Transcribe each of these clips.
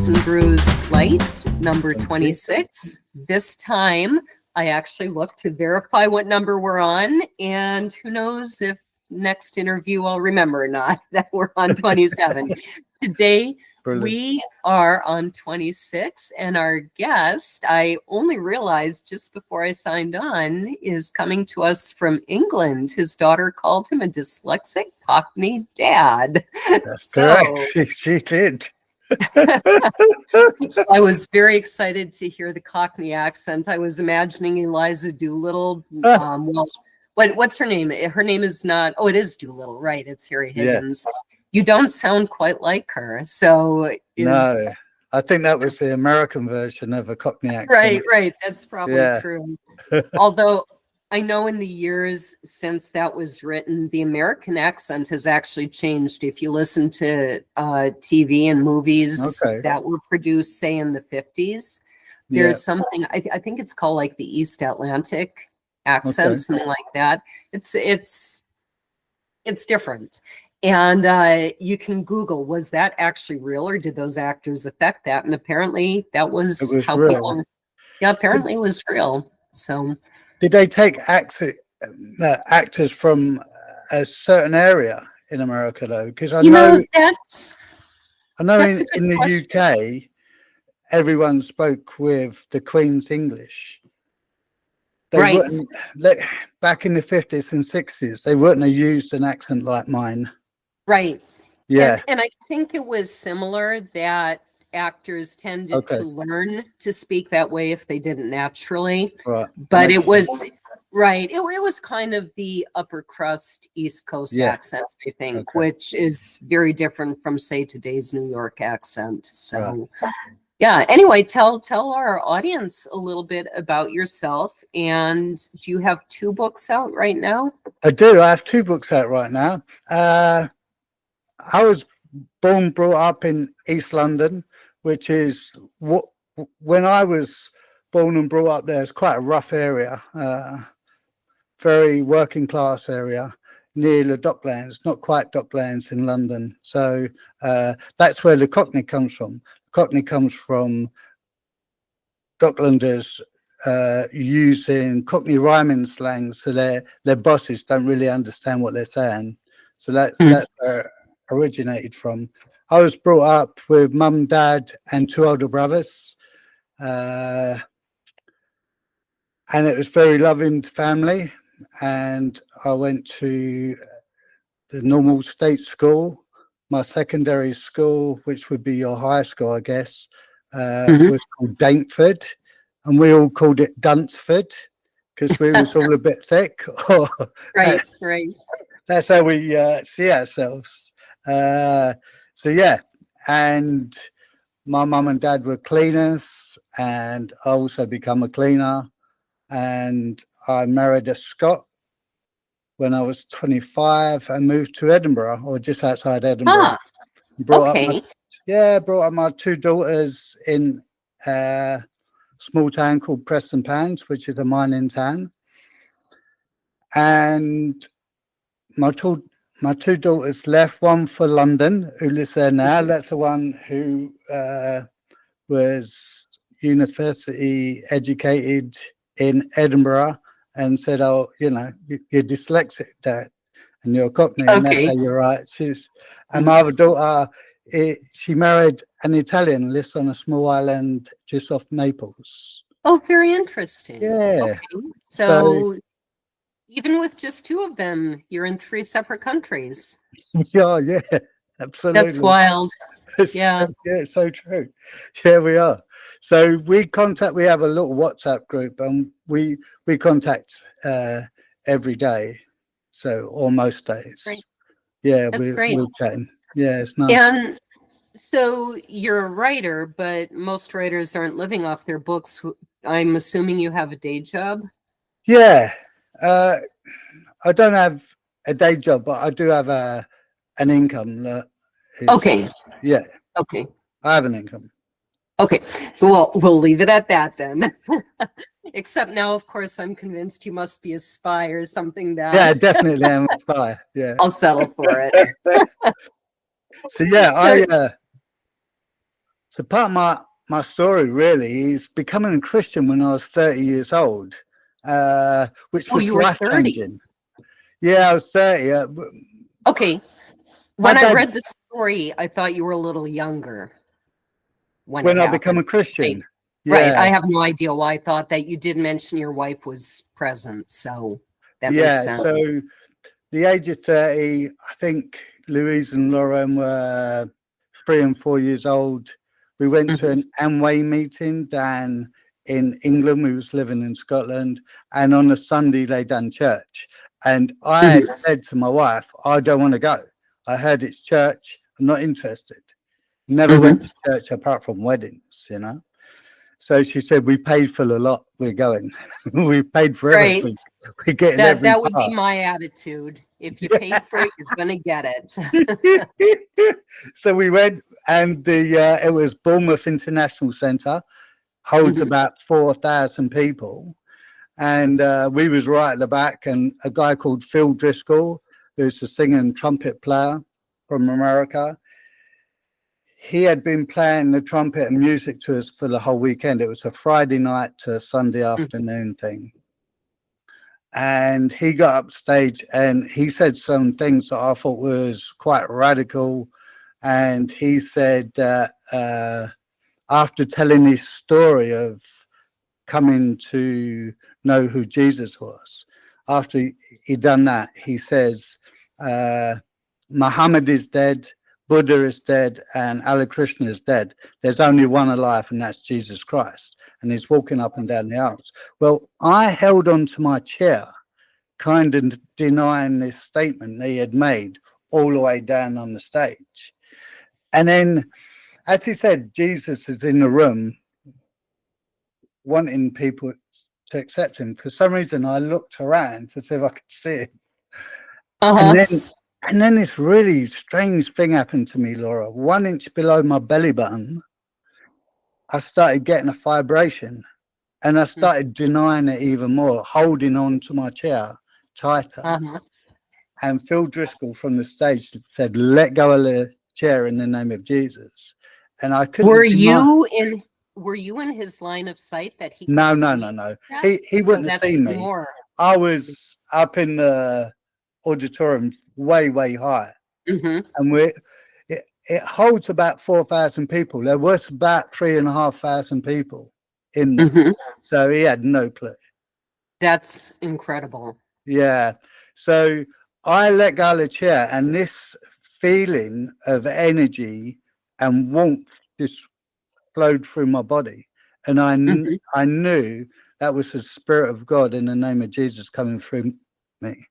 Embarks and Brews Light, number 26. This time, I actually looked to verify what number we're on, and who knows if next interview I'll remember or not that we're on 27. Today, Brilliant. We are on 26, and our guest, I only realized just before I signed on, is coming to us from England. His daughter called him a dyslexic Cockney dad. That's correct. She did. So I was very excited to hear the Cockney accent. I was imagining Eliza Doolittle. What's her name? Her name is not. Oh, it is Doolittle, right? It's Harry Higgins. Yeah. You don't sound quite like her. So no, I think that was the American version of a Cockney accent. Right. That's probably true. Although I know in the years since that was written, the American accent has actually changed. If you listen to TV and movies that were produced, say, in the 50s, there's something, I think it's called like the East Atlantic accent, something like that. It's different. And you can Google, was that actually real, or did those actors affect that? And apparently that was how real. People... Yeah, apparently it was real. So... Did they take actors from a certain area in America, though? Because I know in the UK, everyone spoke with the Queen's English. They wouldn't, back in the 50s and 60s, they wouldn't have used an accent like mine. Right. Yeah. And I think it was similar that actors tended to learn to speak that way if they didn't naturally. Right. But it was it was kind of the upper crust East Coast accent, I think, which is very different from, say, today's New York accent. So anyway, tell our audience a little bit about yourself. And do you have 2 books out right now? I do. I have 2 books out right now. I was born, brought up in East London, which is what, when I was born and brought up there, it's quite a rough area, very working class area near the Docklands, not quite Docklands in London. So that's where the Cockney comes from. Cockney comes from Docklanders using Cockney rhyming slang, so their bosses don't really understand what they're saying. So that's where it originated from. I was brought up with mum, dad, and 2 older brothers, and it was very loving family. And I went to the normal state school. My secondary school, which would be your high school, I guess, was called Daintford, and we all called it Dunsford because we was all a bit thick. Right. That's how we see ourselves. So yeah, and my mum and dad were cleaners, and I also become a cleaner, and I married a Scot when I was 25 and moved to Edinburgh, or just outside Edinburgh. Brought up my 2 daughters in a small town called Preston Pans, which is a mining town. And my two daughters left, one for London, who lives there now. That's the one who was university educated in Edinburgh, and said, "Oh, you know, you're dyslexic, Dad, and you're Cockney, and that's how you're right." And my other daughter, she married an Italian, lives on a small island just off Naples. Oh, very interesting. Yeah. Okay. So even with just 2 of them, you're in 3 separate countries. Yeah, absolutely. That's wild. Yeah. It's so true. Yeah, we are. So we have a little WhatsApp group, and we contact every day, or most days. Great. Yeah, that's great. We're chatting. Yeah, it's nice. And so you're a writer, but most writers aren't living off their books. I'm assuming you have a day job? Yeah. I don't have a day job, but I do have an income that is, yeah. Okay. I have an income. Okay. Well, we'll leave it at that then. Except now, of course, I'm convinced you must be a spy or something. Yeah, definitely I'm a spy. Yeah. I'll settle for it. So yeah, So part of my story really is becoming a Christian when I was 30 years old, which Oh, was you were life 30. changing. Yeah, I was 30. Okay. My When I read the dad's story, I thought you were a little younger when it when I become happened. a Christian. Right. I Yeah, have no idea why. I thought that you did mention your wife was present, so that makes yeah. sense. So the age of 30, I think Louise and Lauren were 3 and 4 years old. We went to Mhm. an Amway meeting down in England. We was living in Scotland, and on a Sunday they done church. And I had Mhm. said to my wife, I don't want to go. I heard it's church. I'm not interested. Never went Mhm. to church apart from weddings, you know. So she said, we paid for the lot. We're going. We paid for Right. everything. We're getting That every that would be part. my attitude. If you paid for it, you're gonna get it. So we went, and the it was Bournemouth International Centre, holds Mhm. about 4,000 people, and we was right at the back, and a guy called Phil Driscoll, who's a singer and trumpet player from America, he had been playing the trumpet and music to us for the whole weekend. It was a Friday night to Sunday Mhm. afternoon thing. And he got up stage and he said some things that I thought was quite radical. And he said that after telling his story of coming to know who Jesus was, after he done that, he says, Muhammad is dead, Buddha is dead, and Ali Krishna is dead. There's only one alive, and that's Jesus Christ. And he's walking up and down the aisles. Well, I held on to my chair, kind of denying this statement he had made all the way down on the stage. And then, as he said, Jesus is in the room wanting people to accept him. For some reason, I looked around to see if I could see him. And Uh-huh. then this really strange thing happened to me, Laura. 1 inch below my belly button, I started getting a vibration, and I Mhm. started denying it even more, holding on to my chair tighter. Uh-huh. And Phil Driscoll from the stage said, "Let go of the chair in the name of Jesus." And I Were couldn't deny. you in were you in his line of sight that he could No, no, no, see no. that? He So wouldn't have that's seen even me. more. I was up in the auditorium, way, way high, Mhm. and it holds about 4,000 people. There was about 3,500 people in there, Mhm. so he had no clue. That's incredible. Yeah. So I let go of the chair, and this feeling of energy and warmth just flowed through my body. And Mhm. I knew that was the Spirit of God in the name of Jesus coming through me.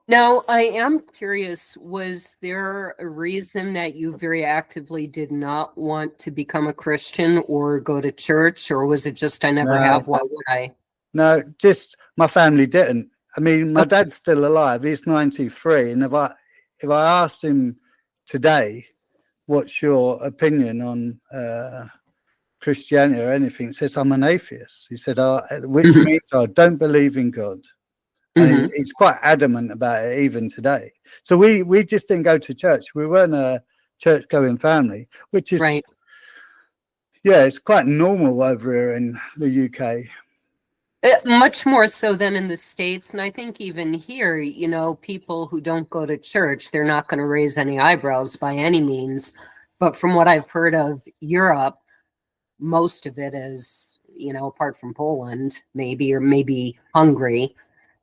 Now, I am curious, was there a reason that you very actively did not want to become a Christian or go to church, or was it just I never No, have, why would I? no, just my family didn't. I mean, my dad's still alive. He's 93. And if I asked him today, what's your opinion on Christianity or anything, he says, I'm an atheist. He said, which Mhm. means I don't believe in God. And Mhm. he's quite adamant about it even today. So we just didn't go to church. We weren't a church going family, which is, Right. yeah, it's quite normal over here in the UK. Much more so than in the States. And I think even here, people who don't go to church, they're not going to raise any eyebrows by any means. But from what I've heard of Europe, most of it is, apart from Poland, maybe, or maybe Hungary,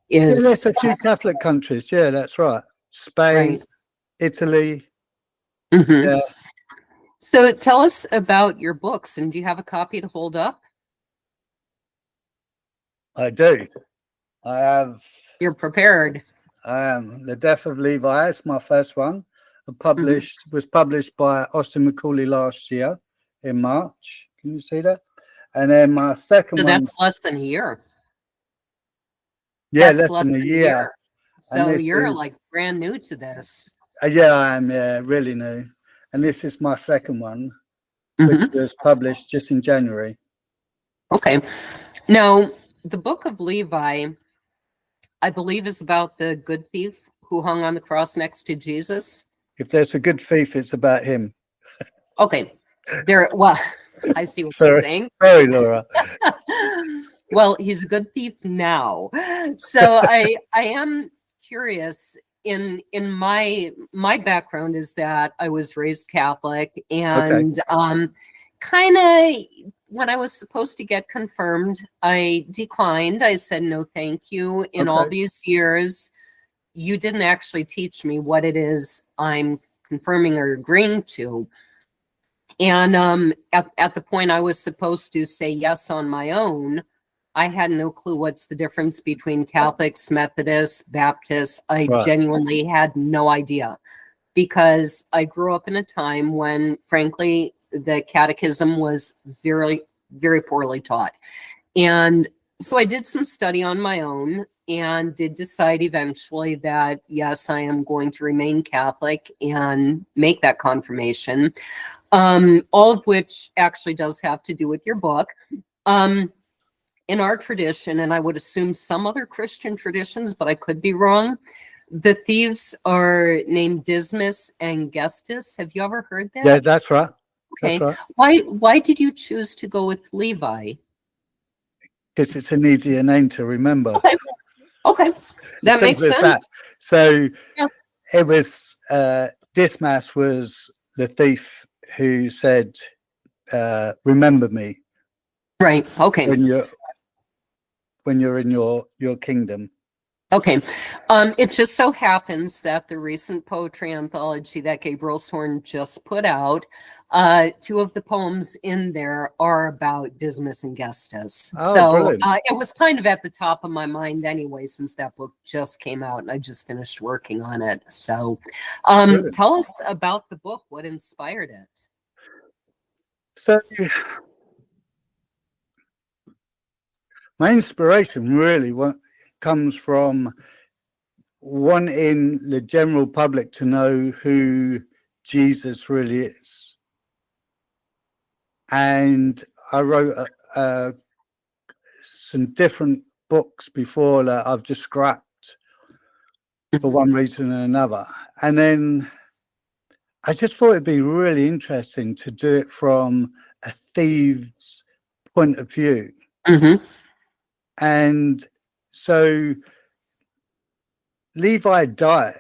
Yeah, is there's a few just Catholic countries. Yeah, that's right. Spain, right. Italy. Hmm. Yeah, So tell us about your books, and do you have a copy to hold up? I do. I have You're prepared. The Death of Levi. It's my first one. Hmm. Was published by Austin Macaulay last year in March. Can you see that? And then my second So one, that's less than a year. yeah, That's less less than a than a year. year. And So this you're is, like brand new to this. yeah, I am, yeah, really new. And this is my second one, which Hmm. was published just in January. Okay. Now, the book of Levi, I believe, is about the good thief who hung on the cross next to Jesus. If there's a good thief, it's about him. Okay. Well, I see what you're saying. Sorry, Laura. Well, he's a good thief now. So I am curious. In my background is that I was raised Catholic, Okay. and kind of when I was supposed to get confirmed, I declined. I said no, thank you. In all Okay. these years, you didn't actually teach me what it is I'm confirming or agreeing to. And at the point I was supposed to say yes on my own, I had no clue what's the difference between Catholics, Methodists, Baptists. I Right. genuinely had no idea, because I grew up in a time when, frankly, the catechism was very, very poorly taught. And so I did some study on my own and did decide eventually that, yes, I am going to remain Catholic and make that confirmation. All of which actually does have to do with your book. In our tradition, and I would assume some other Christian traditions, but I could be wrong, the thieves are named Dismas and Gestas. Have you ever heard that? Yeah, that's right. That's Okay. right. Why did you choose to go with Levi? Because it's an easier name to remember. Okay. Okay. That makes Simple as that. sense. So Yeah. it was Dismas was the thief who said, remember me Right. Okay. when you're in your kingdom. Okay. It just so happens that the recent poetry anthology that Gabriel Horn just put out, two of the poems in there are about Dismas and Gestas. Oh, So brilliant. it was kind of at the top of my mind anyway, since that book just came out and I just finished working on it. So Brilliant. tell us about the book. What inspired it? So my inspiration really comes from wanting the general public to know who Jesus really is. And I wrote some different books before that I've just scrapped for one reason or another. And then I just thought it'd be really interesting to do it from a thieves' point of view. Mm-hmm. And so Levi dies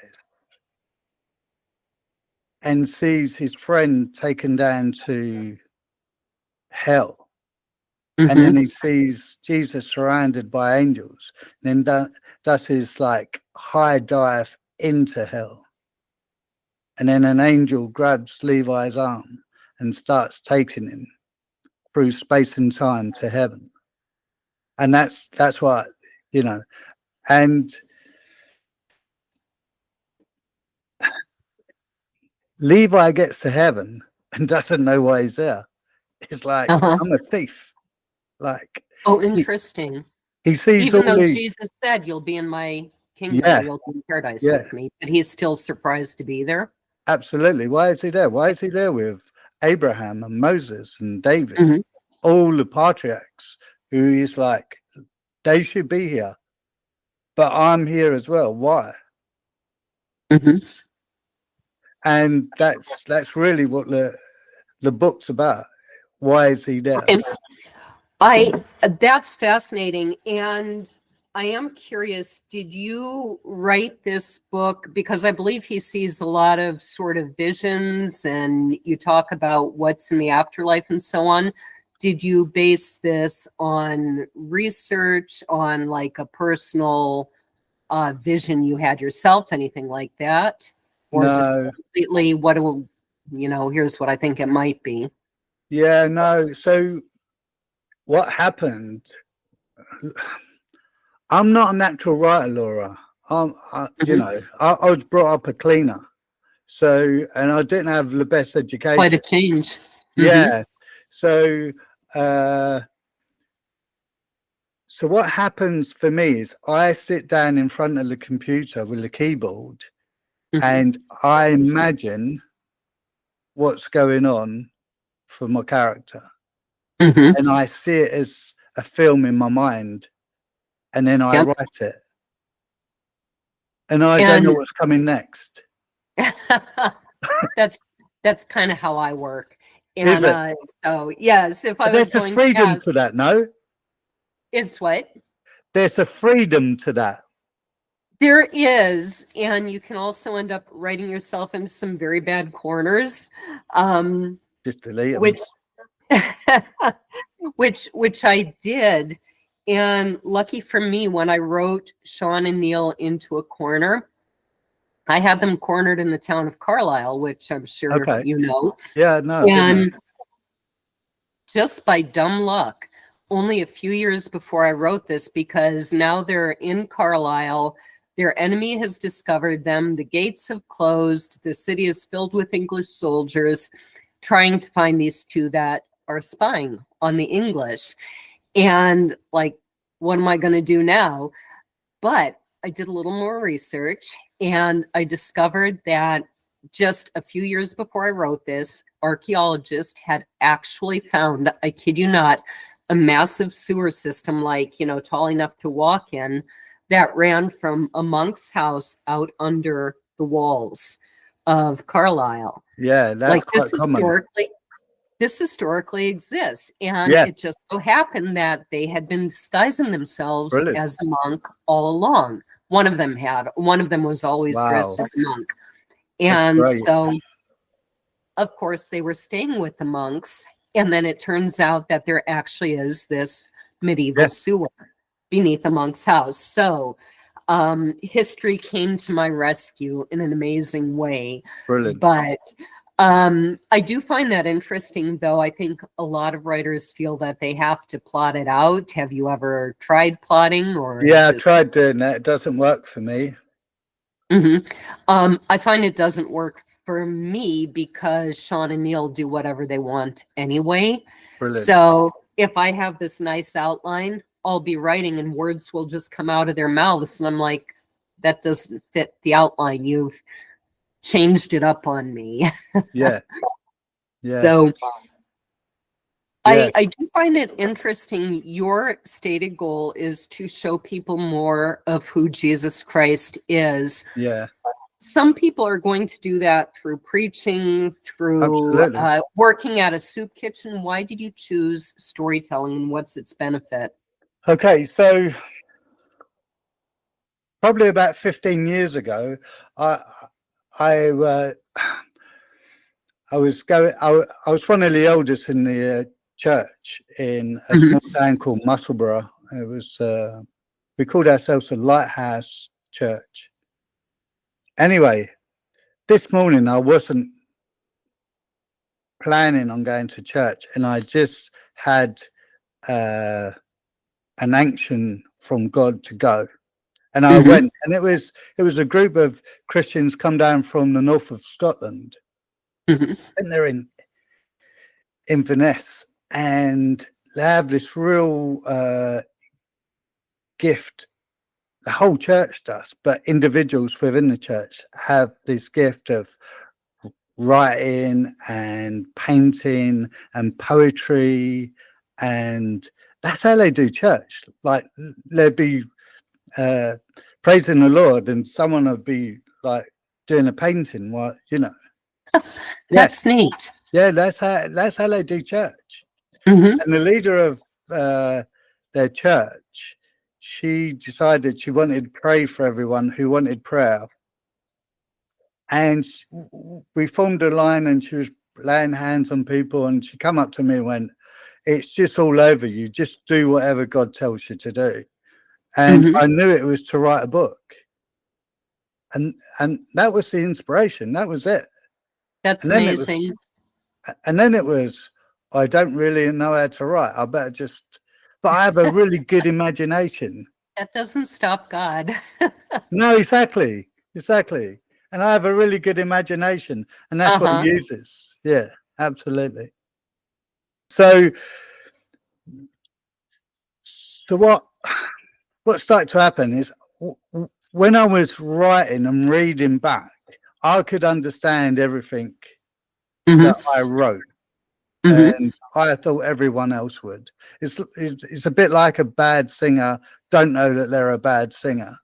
and sees his friend taken down to hell. Mm-hmm. And then he sees Jesus surrounded by angels. And then does his like high dive into hell. And then an angel grabs Levi's arm and starts taking him through space and time to heaven. And that's what, you know, and Levi gets to heaven and doesn't know why he's there. It's like, Uh-huh. I'm a thief. Like, Oh, interesting. he sees Even all though the, Jesus said, "You'll be in my kingdom, or yeah, you'll be in paradise yeah, with me," but he's still surprised to be there. absolutely. Why is he there? Why is he there with Abraham and Moses and David, Mm-hmm. all the patriarchs who he's like, they should be here, but I'm here as well. Why? Mm-hmm. And that's really what the book's about. Why is he there? Okay. That's fascinating. And I am curious, did you write this book because I believe he sees a lot of sort of visions and you talk about what's in the afterlife and so on. Did you base this on research, on like a personal vision you had yourself, anything like that? Or just No, completely here's what I think it might be. yeah, no. So what happened? I'm not a natural writer, Laura. Mhm. I was brought up a cleaner, so and I didn't have the best Quite a education. change. Mm-hmm. Yeah, so uh, so what happens for me is I sit down in front of the computer with the keyboard, Mm-hmm. and I imagine what's going on for my character, Mm-hmm. and I see it as a film in my mind, and then I Yep. write it, and I don't know And what's coming next. that's kind of how I work. Is And it? so, yes, if I But was there's a going to freedom ask, to that, no? it's what? There's a freedom to that. There is, and you can also end up writing yourself into some very bad corners, Just delete them. which which I did. And lucky for me, when I wrote Sean and Neil into a corner, I had them cornered in the town of Carlisle, which I'm sure Okay. you know. Yeah, no. And just by dumb luck, only a few years before I wrote this, because now they're in Carlisle, their enemy has discovered them, the gates have closed, the city is filled with English soldiers trying to find these two that are spying on the English. And like, what am I going to do now? But I did a little more research and I discovered that just a few years before I wrote this, archaeologists had actually found, I kid you not, a massive sewer system, like, tall enough to walk in, that ran from a monk's house out under the walls of Carlisle. Yeah, that's Like quite common. This historically exists, and Yeah. it just so happened that they had been disguising themselves Brilliant. as a monk all along. One of them was always dressed Wow. as a monk. That's And great. so, of course, they were staying with the monks. And then it turns out that there actually is this medieval sewer beneath the monk's house. So history came to my rescue in an amazing way. Brilliant. But I do find that interesting, though. I think a lot of writers feel that they have to plot it out. Have you ever tried plotting? Or Yeah, I tried doing that. It doesn't work for me. I find it doesn't work for me because Sean and Neil do whatever they want anyway. Brilliant. So if I have this nice outline, I'll be writing and words will just come out of their mouths. And I'm like, that doesn't fit the outline. You've changed it up on me. Yeah. Yeah. So Yeah. I do find it interesting. Your stated goal is to show people more of who Jesus Christ is. Yeah. Some people are going to do that through preaching, through working at a soup kitchen. Why did you choose storytelling, and what's its benefit? Okay, so probably about 15 years ago, I was one of the elders in the church in a small town called Musselburgh. It was we called ourselves a lighthouse church. Anyway, this morning I wasn't planning on going to church, and I just had an unction from God to go, and I went. And it was a group of Christians come down from the north of Scotland, and they're in Inverness, and they have this real gift. The whole church does, but individuals within the church have this gift of writing and painting and poetry, and that's how they do church. Like, they'd be praising the Lord, and someone would be like doing a painting. That's neat. Yeah, that's how they do church. And the leader of their church, she decided she wanted to pray for everyone who wanted prayer. And we formed a line, and she was laying hands on people, and she come up to me and went, "It's just all over you. Just do whatever God tells you to do." And I knew it was to write a book. And that was the inspiration. That was it. That's amazing. And then it was, I don't really know how to write. I better just, but I have a really good imagination. That doesn't stop God. No, exactly. And I have a really good imagination, and that's what he uses. Yeah, absolutely. So what started to happen is, when I was writing and reading back, I could understand everything that I wrote. And I thought everyone else would. It's a bit like a bad singer don't know that they're a bad singer,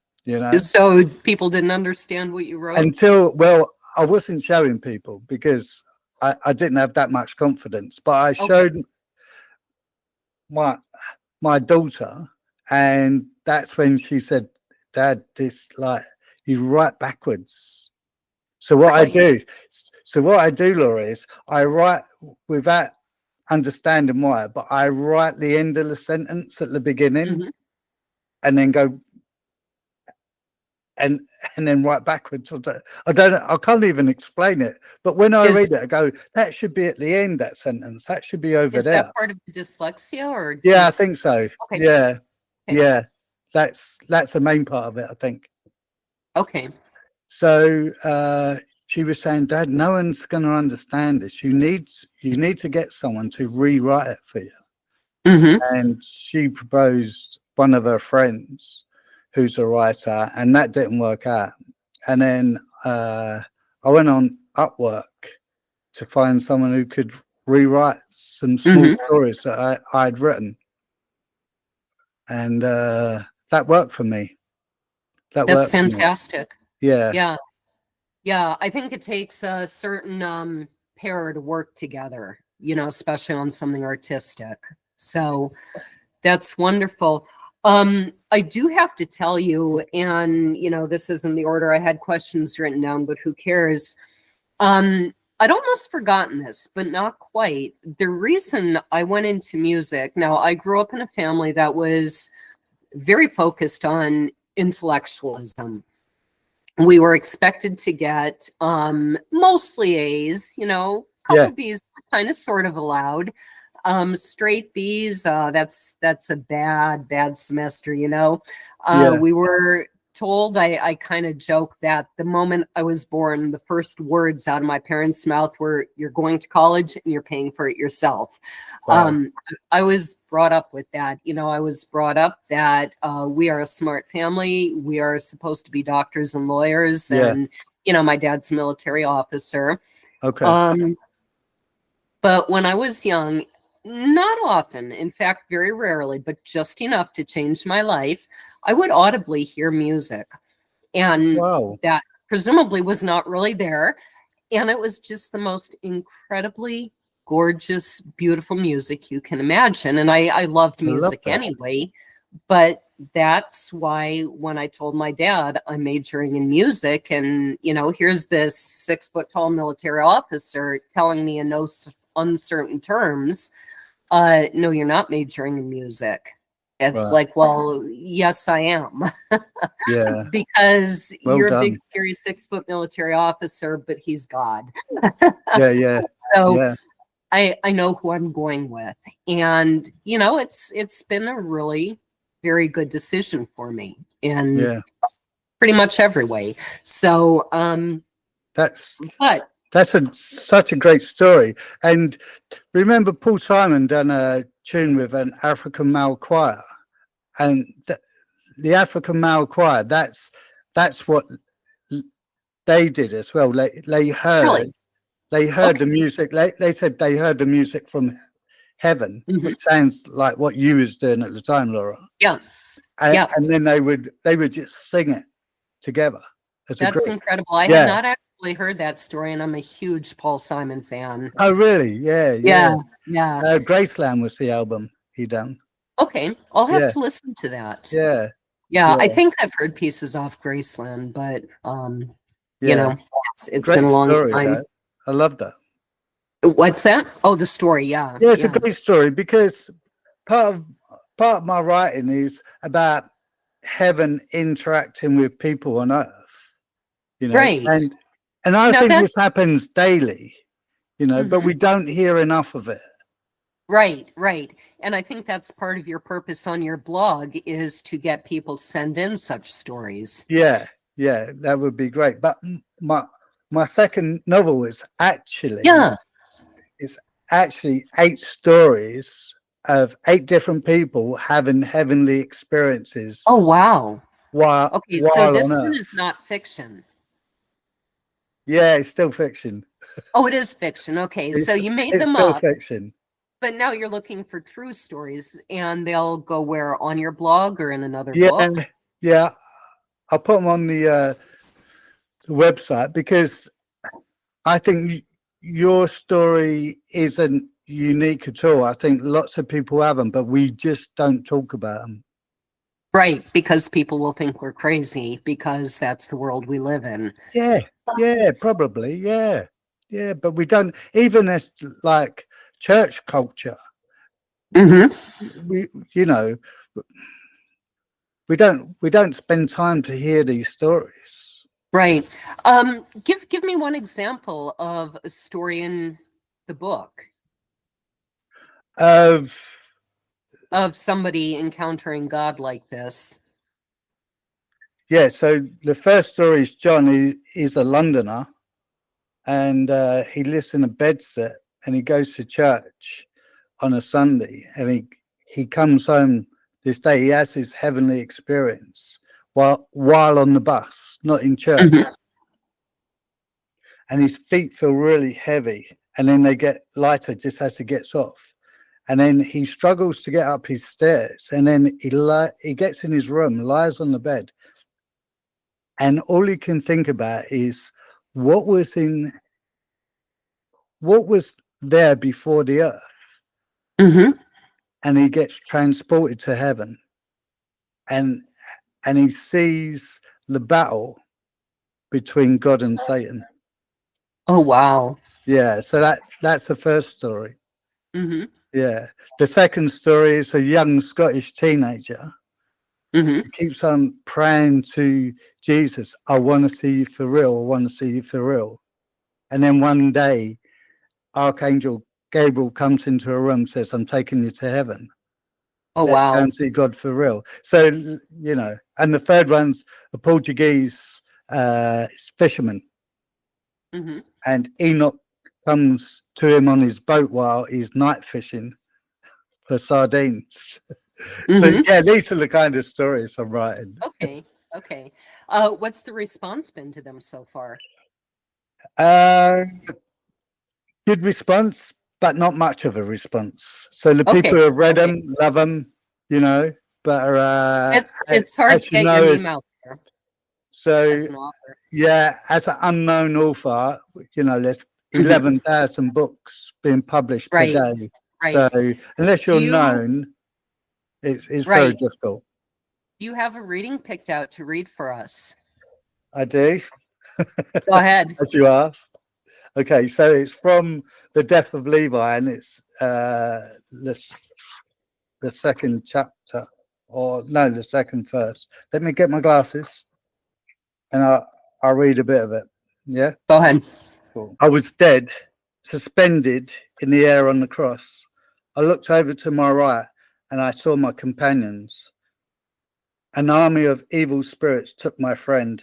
So people didn't understand what you wrote? Until, well, I wasn't showing people, because I didn't have that much confidence, but I Okay. showed my daughter, and that's when she said, "Dad, this like you write backwards." So what I Really? do, Laura, is I write without understanding why, but I write the end of the sentence at the beginning, Mhm. and then go and then write backwards. I don't know, I can't even explain it. But when I Is read it, I go, that should be at the end. That sentence, that should be over is that there. part of dyslexia or Yeah, I just think so. okay? Yeah, Okay. yeah. That's the main part of it, I think. Okay. So she was saying, Dad, no one's going to understand this. You need to get someone to rewrite it for you. Mm-hmm. And she proposed one of her friends who's a writer, and that didn't work out. And then I went on Upwork to find someone who could rewrite some small Mm-hmm. stories that I'd written. And that worked for me. That That's worked for me. fantastic. Yeah. Yeah. Yeah. I think it takes a certain pair to work together, especially on something artistic. So that's wonderful. I do have to tell you, and this isn't the order I had questions written down, but who cares? I'd almost forgotten this, but not quite. The reason I went into music, now I grew up in a family that was very focused on intellectualism. We were expected to get mostly A's, couple Yeah. B's kind of sort of allowed. Straight B's, that's a bad semester, Yeah. We were told, I kind of joke that the moment I was born, the first words out of my parents' mouth were, "You're going to college and you're paying for it yourself." Wow. I was brought up with that. I was brought up that we are a smart family. We are supposed to be doctors and lawyers. Yeah. And, my dad's a military officer. Okay. But when I was young, not often, in fact, very rarely, but just enough to change my life, I would audibly hear music. And Wow. that presumably was not really there. And it was just the most incredibly gorgeous, beautiful music you can imagine. And I loved I love music that. anyway. But that's why when I told my dad I'm majoring in music, and here's this 6 foot tall military officer telling me in no uncertain terms, no, you're not majoring in music. It's Right. like, well, yes, I am. Yeah. Because Well you're a big, done. scary 6 foot military officer, but he's God. Yeah. Yeah. So Yeah. I know who I'm going with. And, it's been a really very good decision for me in Yeah. pretty much every way. So, That's but such a great story. And remember, Paul Simon done a tune with an African male choir, and the African male choir. That's what they did as well. They heard really, okay. the music. They said they heard the music from heaven, Mhm. which sounds like what you was doing at the time, Laura. Yeah. And, Yeah. and then they would just sing it together as a That's group. incredible. I had Yeah. not actually heard that story, and I'm a huge Paul Simon fan. Oh, really? Yeah. Yeah. Yeah. Yeah. Graceland was the album he done. Okay. I'll have Yeah. to listen to that. Yeah. Yeah. I Yeah. think I've heard pieces off Graceland, but, Yeah. it's been Great a long story, time. though. I love that. What's that? Oh, the story. Yeah. Yeah, it's a Yeah. great story because part of my writing is about heaven interacting with people on earth, Right. and I Now think this that's happens daily, but mhm. we don't hear enough of it. Right, right. And I think that's part of your purpose on your blog is to get people to send in such stories. Yeah, yeah, that would be great. But my second novel is Yeah. actually 8 stories of 8 different people having heavenly experiences Oh, wow. Okay, so while this on one Earth. is not fiction. Yeah, it's still fiction. Oh, it is fiction. Okay, so you made It's them still up, fiction. but now you're looking for true stories, and they'll go where on your blog or in another Yeah, book? yeah. I'll put them on the website because I think your story isn't unique at all. I think lots of people have them, but we just don't talk about them. Right, because people will think we're crazy because that's the world we live in. Yeah, probably, yeah. But we don't, even as like church culture, Mm-hmm. we, you know, we don't spend time to hear these stories. Right. Give me one example of a story in the book Of somebody encountering God like this. Yeah, so the first story is John. He's a Londoner, and he lives in a bedsit, and he goes to church on a Sunday, and he comes home this day. He has his heavenly experience while on the bus, not in church, Mm-hmm. and his feet feel really heavy, and then they get lighter just as he gets off. And then he struggles to get up his stairs, and then he gets in his room, lies on the bed, and all he can think about is what was there before the earth. Mm-hmm. And he gets transported to heaven, and he sees the battle between God and Satan. Oh, wow. Yeah, so that's the first story. Mm-hmm. Yeah, the second story is a young Scottish teenager Mm-hmm. who keeps on praying to Jesus, I want to see you for real, I want to see you for real. And then one day Archangel Gabriel comes into a room, says, I'm taking you to heaven. Oh, Let's go wow. and see God for real. So, and the third one's a Portuguese fisherman. Mm-hmm. And Enoch comes to him on his boat while he's night fishing for sardines. So, Mm-hmm. yeah, these are the kind of stories I'm writing. Okay. What's the response been to them so far? Uh, Good response, but not much of a response. So the Okay. people who have read Okay. them love them, but It's hard as to you get your know, name out there so as an author. yeah, as an unknown author, there's Mm-hmm. 11,000 books being published per Right. day. Right. So unless Do you're you known, it's very right? difficult. You have a reading picked out to read for us. I do, Go ahead. as you asked. Okay, so it's from The Death of Levi, and it's the second chapter, or no, the second verse. Let me get my glasses, and I'll read a bit of it. Yeah. Go ahead. Cool. I was dead, suspended in the air on the cross. I looked over to my right, and I saw my companions. An army of evil spirits took my friend.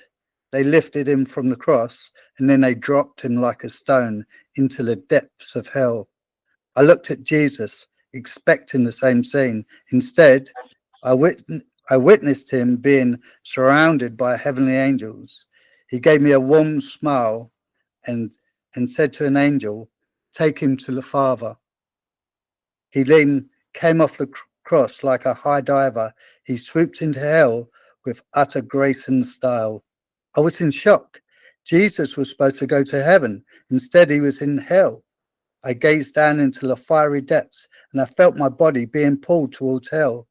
They lifted him from the cross, and then they dropped him like a stone into the depths of hell. I looked at Jesus, expecting the same scene. Instead, I witnessed him being surrounded by heavenly angels. He gave me a warm smile and said to an angel, take him to the Father. He then came off the cross like a high diver. He swooped into hell with utter grace and style. I was in shock. Jesus was supposed to go to heaven. Instead, he was in hell. I gazed down into the fiery depths, and I felt my body being pulled towards hell.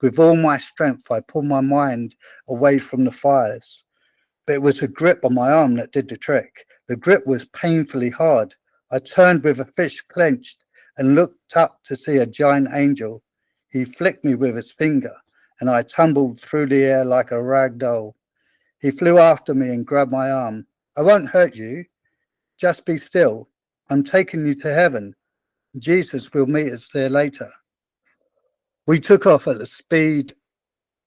With all my strength, I pulled my mind away from the fires. But it was a grip on my arm that did the trick. The grip was painfully hard. I turned with a fist clenched and looked up to see a giant angel. He flicked me with his finger, and I tumbled through the air like a rag doll. He flew after me and grabbed my arm. I won't hurt you. Just be still. I'm taking you to heaven. Jesus will meet us there later. We took off at the speed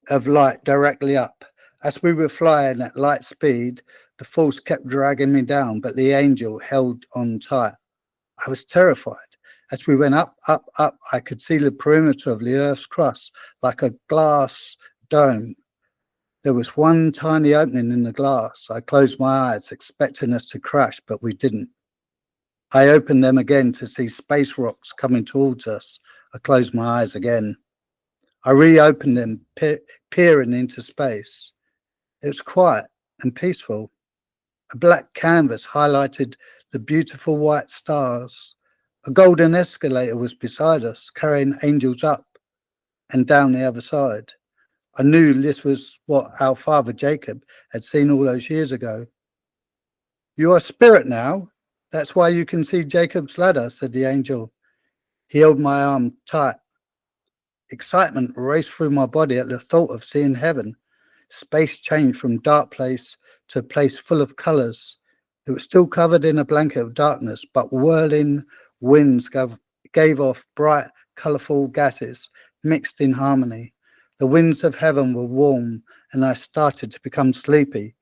of light directly up. As we were flying at light speed, the force kept dragging me down, but the angel held on tight. I was terrified. As we went up, up, up, I could see the perimeter of the Earth's crust like a glass dome. There was one tiny opening in the glass. I closed my eyes, expecting us to crash, but we didn't. I opened them again to see space rocks coming towards us. I closed my eyes again. I reopened them, peering into space. It was quiet and peaceful. A black canvas highlighted the beautiful white stars. A golden escalator was beside us, carrying angels up and down the other side. I knew this was what our father Jacob had seen all those years ago. You are spirit now. That's why you can see Jacob's ladder, said the angel. He held my arm tight. Excitement raced through my body at the thought of seeing heaven. Space changed from dark place to a place full of colours. It was still covered in a blanket of darkness, but whirling winds gave off bright, colourful gases mixed in harmony. The winds of heaven were warm, and I started to become sleepy.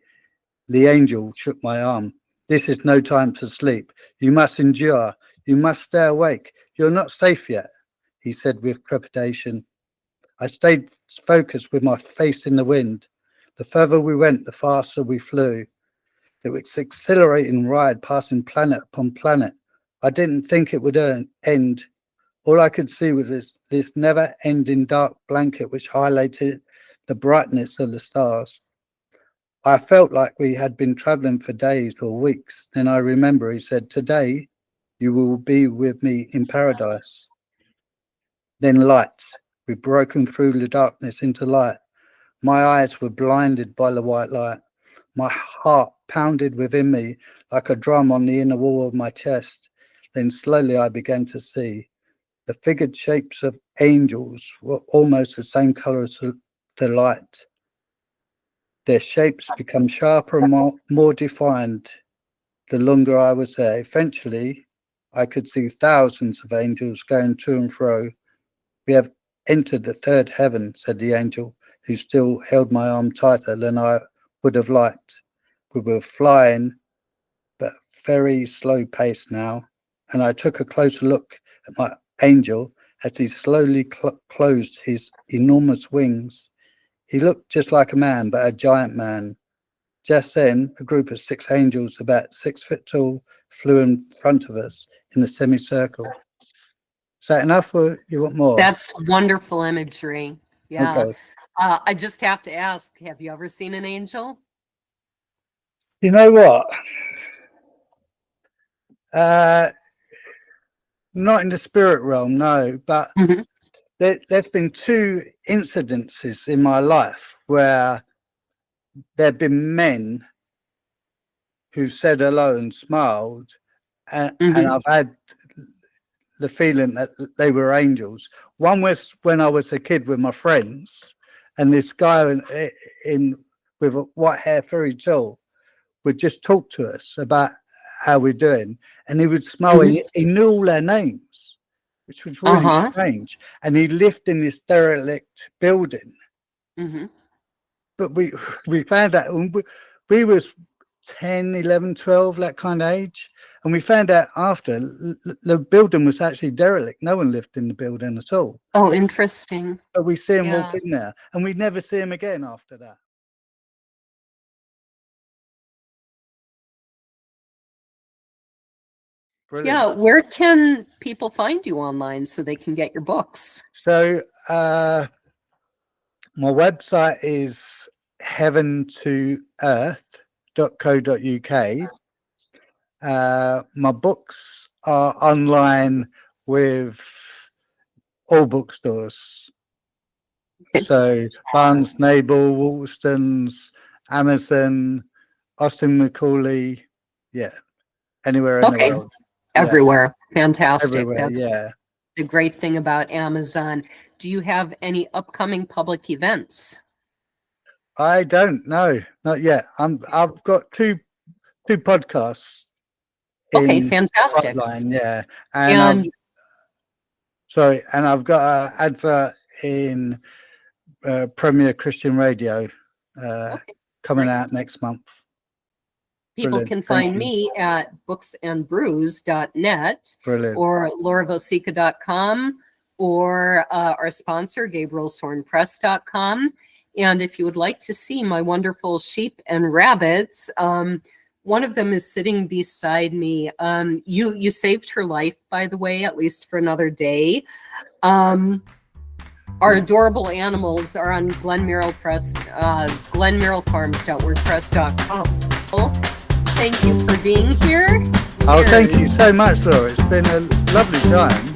The angel shook my arm. This is no time to sleep. You must endure. You must stay awake. You're not safe yet, he said with trepidation. I stayed focused with my face in the wind. The further we went, the faster we flew. It was an exhilarating ride, passing planet upon planet. I didn't think it would end. All I could see was this never-ending dark blanket which highlighted the brightness of the stars. I felt like we had been traveling for days or weeks. Then I remember he said, today you will be with me in paradise. Then light. We'd broken through the darkness into light. My eyes were blinded by the white light. My heart pounded within me like a drum on the inner wall of my chest. Then slowly I began to see. The figured shapes of angels were almost the same colour as the light. Their shapes become sharper and more defined the longer I was there. Eventually, I could see thousands of angels going to and fro. We have entered the third heaven, said the angel, who still held my arm tighter than I would have liked. We were flying, but very slow pace now, and I took a closer look at my angel as he slowly closed his enormous wings. He looked just like a man, but a giant man. Just then, a group of 6 angels, about 6 foot tall, flew in front of us in a semicircle. Is that enough, or you want more? That's wonderful imagery. Yeah. Okay. I just have to ask, have you ever seen an angel? You know what? Not in the spirit realm, no, but Mhm. there's been 2 incidences in my life where there have been men who said hello and smiled, and Mhm. I've had the feeling that they were angels. One was when I was a kid with my friends, and this guy in with white hair, very tall, would just talk to us about how we're doing, and he would smile. Mhm. He knew all their names, which was really Uh-huh. strange. And he lived in this derelict building. Mhm. But we found out when we was 10, 11, 12, that kind of age. And we found out after the building was actually derelict. No one lived in the building at all. Oh, interesting. But we see him walk Yeah. in there, and we never see him again after that. Brilliant. Yeah. Where can people find you online so they can get your books? So my website is heaventoearth.co.uk. My books are online with all bookstores. So Barnes Noble, Walston's, Amazon, Austin Macaulay, yeah, anywhere in the Okay. world. Yeah, Everywhere. Fantastic. everywhere, That's yeah. the great thing about Amazon. Do you have any upcoming public events? I don't know, not yet. I've got two podcasts Okay, in fantastic. pipeline, yeah. And And I've got an advert in Premier Christian Radio okay, coming great. out next month. People Brilliant. can Thank find you. me at booksandbrews.net Brilliant. or lauravosica.com or our sponsor, gabrielshornpress.com. And if you would like to see my wonderful sheep and rabbits, one of them is sitting beside me. You saved her life, by the way, at least for another day. Our adorable animals are on glenmerrillfarms.wordpress.com. Thank you for being here. Oh, thank you so much, Laura. It's been a lovely time.